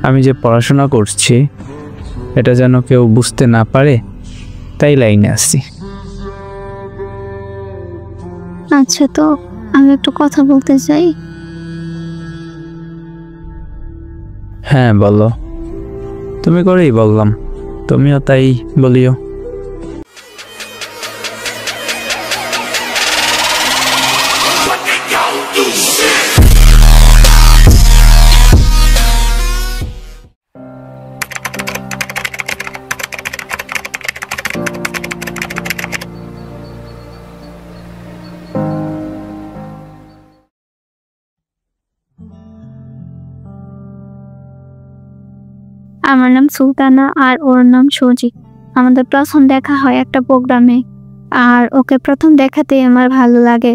আমি যে পড়াশোনা করছি এটা যেন কেউ বুঝতে না পারে, তাই লাইনে আসি। আচ্ছা, তো আমি একটু কথা বলতে চাই। হ্যাঁ বলো, তুমি করেই বললাম, তুমিও তাই বলিও। আমার নাম সুলতানা আর ওর নাম সজিব। আমাদের প্রথম দেখা হয় একটা প্রোগ্রামে, আর ওকে প্রথম দেখাতেই আমার ভালো লাগে,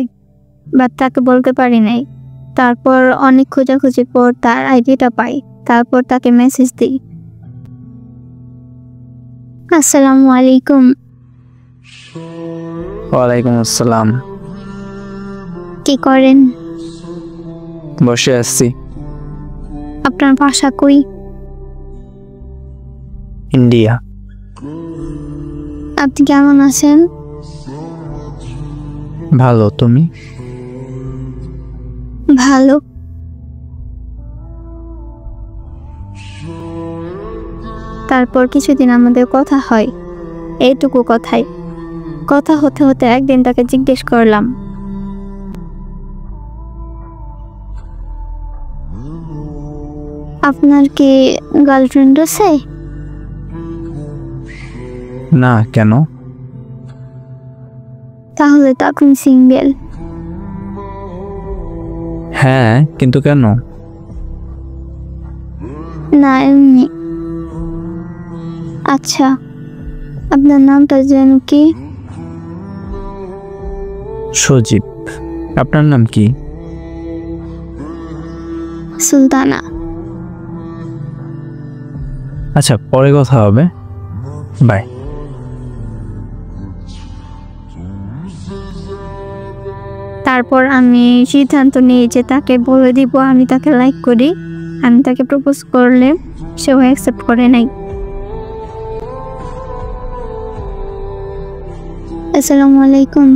বাট তাকে বলতে পারি নাই। তারপর অনেক খোঁজাখুঁজির পর তার আইডিটা পাই, তারপর তাকে মেসেজ দিই। আসসালামু আলাইকুম। ওয়ালাইকুম আসসালাম। কি করেন? বসে আছি। আপনার বাসা কই? ইন্ডিয়া। আপনি কেমন আছেন? ভালো, তুমি? ভালো। তারপর কিছুদিন আমাদের কথা হয়, এইটুকু কথাই। কথা হতে হতে একদিন তাকে জিজ্ঞেস করলাম, আপনার কি গার্লফ্রেন্ড আছে? না, কেন? তাহলে তো আপনি সিঙ্গেল। হ্যাঁ, কিন্তু কেন? না, এমনি। আচ্ছা, আপনার নামটা যেন কি? সজীব। আপনার নাম কি? সুলতানা। আচ্ছা, পরে কথা হবে, বাই। তারপর আমি সিদ্ধান্ত নিই যে তাকে বলে দিব আমি তাকে লাইক করি। আমি তাকে প্রপোজ করলে সেও অ্যাকসেপ্ট করে নাই। আসসালামু আলাইকুম।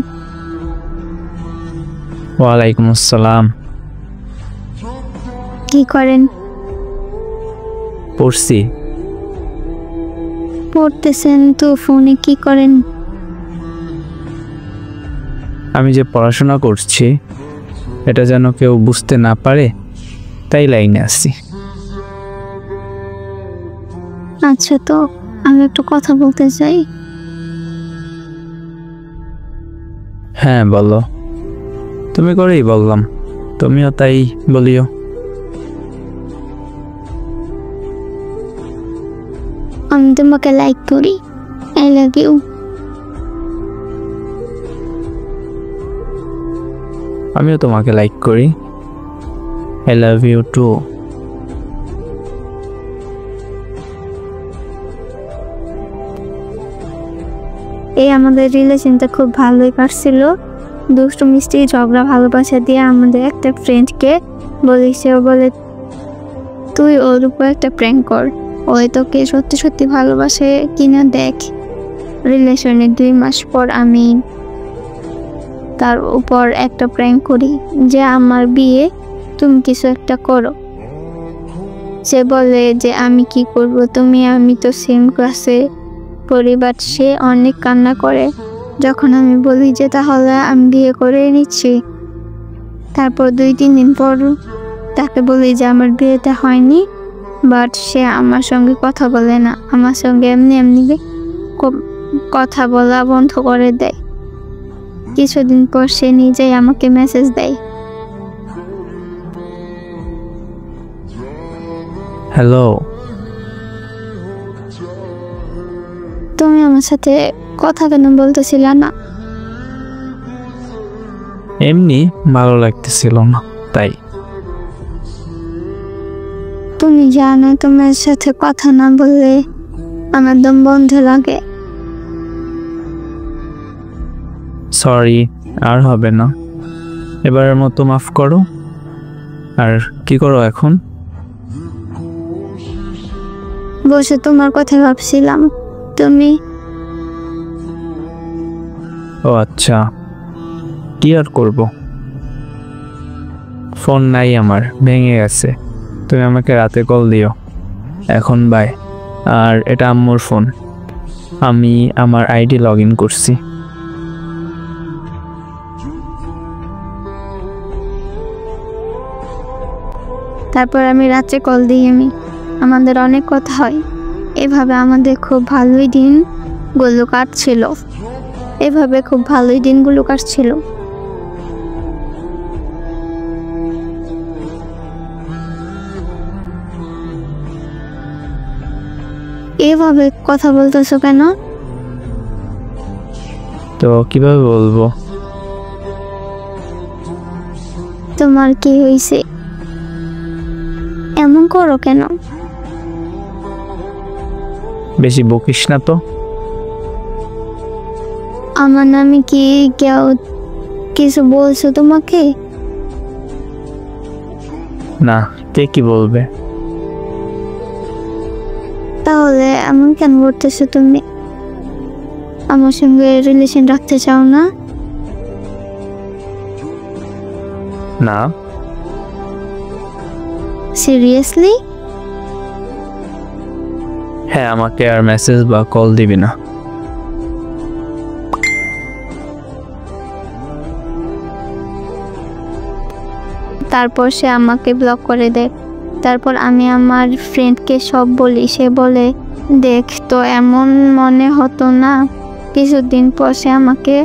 ওয়ালাইকুম আসসালাম। কি করেন? পড়ছি। পড়তেছেন তো ফোনে কি করেন? আমি যে পড়াশোনা করছি এটা যেন কেউ বুঝতে না পারে, তাই লাইনে আসি। আচ্ছা, তো আমি একটু কথা বলতে চাই। হ্যাঁ বলো, তুমি করেই বললাম, তুমিও তাই বলিও। আমি তোমাকে লাইক করি। I love you. আমিও তোমাকে লাইক করি। I love you too. এই আমাদের রিলেশনটা খুব ভালোই কাটছিল। দুষ্টু মিষ্টি ঝগড়া ভালোবাসা দিয়ে আমাদের একটা ফ্রেন্ডকে বলি, সেও বলে তুই ওর উপর একটা প্র্যাঙ্ক কর, ওই তোকে সত্যি সত্যি ভালোবাসে কিনা দেখ। রিলেশনের 2 মাস পর আমি তার উপর একটা প্র্যাঙ্ক করি যে আমার বিয়ে, তুমি কিছু একটা করো। সে বলে যে আমি কি করব, আমি তো সেম ক্লাসে পড়ি। বাট সে অনেক কান্না করে যখন আমি বলি যে তাহলে আমি বিয়ে করে নিচ্ছি। তারপর 2-3 দিন পর তাকে বলি যে আমার বিয়েটা হয়নি, বাট সে আমার সঙ্গে কথা বলে না, আমার সঙ্গে এমনি এমনি কথা বলা বন্ধ করে দেয়। কিছুদিন পর সে নিজেই আমাকে মেসেজ দেয়, হ্যালো। তুমি আমার সাথে কথা কেন বলতেছিল না? এমনি ভালো লাগতেছিল না, তাই। তুমি জানো তোমার সাথে কথা না বললে আমার দম বন্ধ লাগে। সরি, আর হবে না, এবারের মতো মাফ করো। আর কি করো এখন? বসে তোমার কথা ভাবছিলাম। তুমি? ও আচ্ছা, কি আর করব, ফোন নাই আমার, ভেঙে গেছে। তুমি আমাকে রাতে কল দিও। এখন বাই। আর এটা আম্মুর ফোন, আমি আমার আইডি লগ ইন করছি। তারপর আমি রাত্রে কল দিই। আমাদের অনেক কথা হয়। এভাবে আমাদের খুব ভালোই দিনগুলো কাটছিল। এভাবে কথা বলতেছো কেন? তো কিভাবে বলবো? তোমার কি হয়েছে? এমন করো কেন? বেশি বকিস না তো। আমার নামে কি কেউ কিছু বলছো তোমাকে? না, কে কি বলবে? তাহলে এমন কেন করতেছো তুমি? আমার সঙ্গে রিলেশন রাখতে চাও না? না। সিরিয়াসলি? হ্যাঁ, আমাকে আর মেসেজ বা কল দিবি না। তারপর সে আমাকে ব্লক করে দেয়। তারপর আমি আমার ফ্রেন্ডকে সব বলি। সে বলে, দেখ তো এমন মনে হতো না। কিছুদিন পর সে আমাকে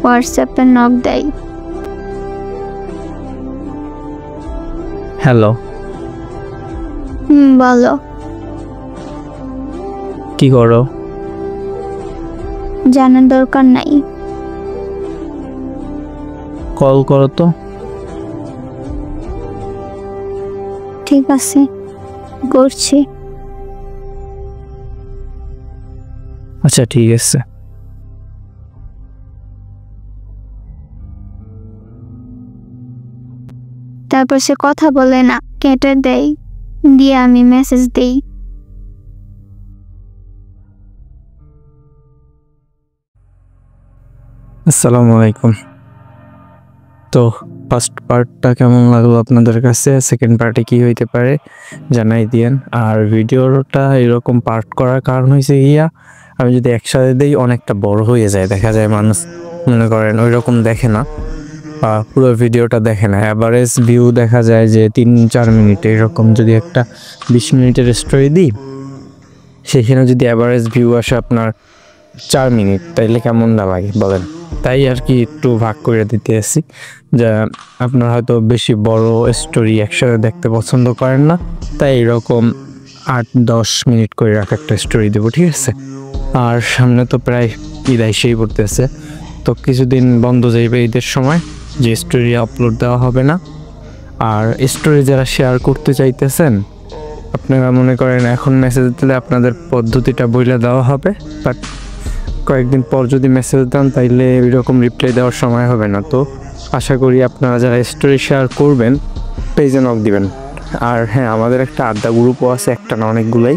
হোয়াটসঅ্যাপে নক দেয়। হ্যালো। বলো। কি করো? জানার দরকার নাই। কল করো তো। ঠিক আছে, করছি। আচ্ছা ঠিক আছে। তারপর সে কথা বলে না, কেটে দেয়। দিয়ে আমি মেসেজ দেই। আসসালামু আলাইকুম। তো ফার্স্ট পার্টটা কেমন লাগলো আপনাদের কাছে? সেকেন্ড পার্টে কি হইতে পারে জানাই দিয়েন। আর ভিডিওটা এরকম পার্ট করার কারণ হয়েছে আমি যদি একসাথে দিই অনেকটা বড় হয়ে যায়, দেখা যায় মানুষ মনে করেন ওই রকম দেখে না, পুরো ভিডিওটা দেখে না। অ্যাভারেজ ভিউ দেখা যায় যে 3-4 মিনিট। এরকম যদি একটা 20 মিনিটের স্টোরি দিই, সেখানে যদি অ্যাভারেজ ভিউ আসে আপনার 4 মিনিট, তাইলে কেমন লাগে বলেন? তাই আর কি একটু ভাগ করে দিতে আসি, যে আপনার হয়তো বেশি বড় স্টোরি একসাথে দেখতে পছন্দ করেন না, তাই এরকম 8-10 মিনিট করে একটা স্টোরি দেবো, ঠিক আছে? আর সামনে তো প্রায় ঈদ এসেই পড়তেছে, তো কিছুদিন বন্ধ যাইবে ঈদের সময়, যে স্টোরি আপলোড দেওয়া হবে না। আর স্টোরি যারা শেয়ার করতে চাইতেছেন, আপনারা মনে করেন এখন মেসেজ দিলে আপনাদের পদ্ধতিটা বইলে দেওয়া হবে, বাট কয়েকদিন পর যদি মেসেজ দেন তাইলে এরকম রিপ্লাই দেওয়ার সময় হবে না। তো আশা করি আপনারা যারা স্টোরি শেয়ার করবেন পেজে নক দিবেন। আর হ্যাঁ, আমাদের একটা আড্ডা গ্রুপও আছে, একটা না অনেকগুলাই,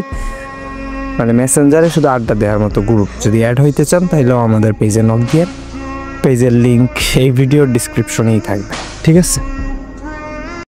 মানে মেসেঞ্জারে শুধু আড্ডা দেওয়ার মতো গ্রুপ। যদি অ্যাড হইতে চান তাহলেও আমাদের পেজে নক দিয়ে, পেজের লিঙ্ক এই ভিডিওর ডিসক্রিপশনেই থাকবে, ঠিক আছে?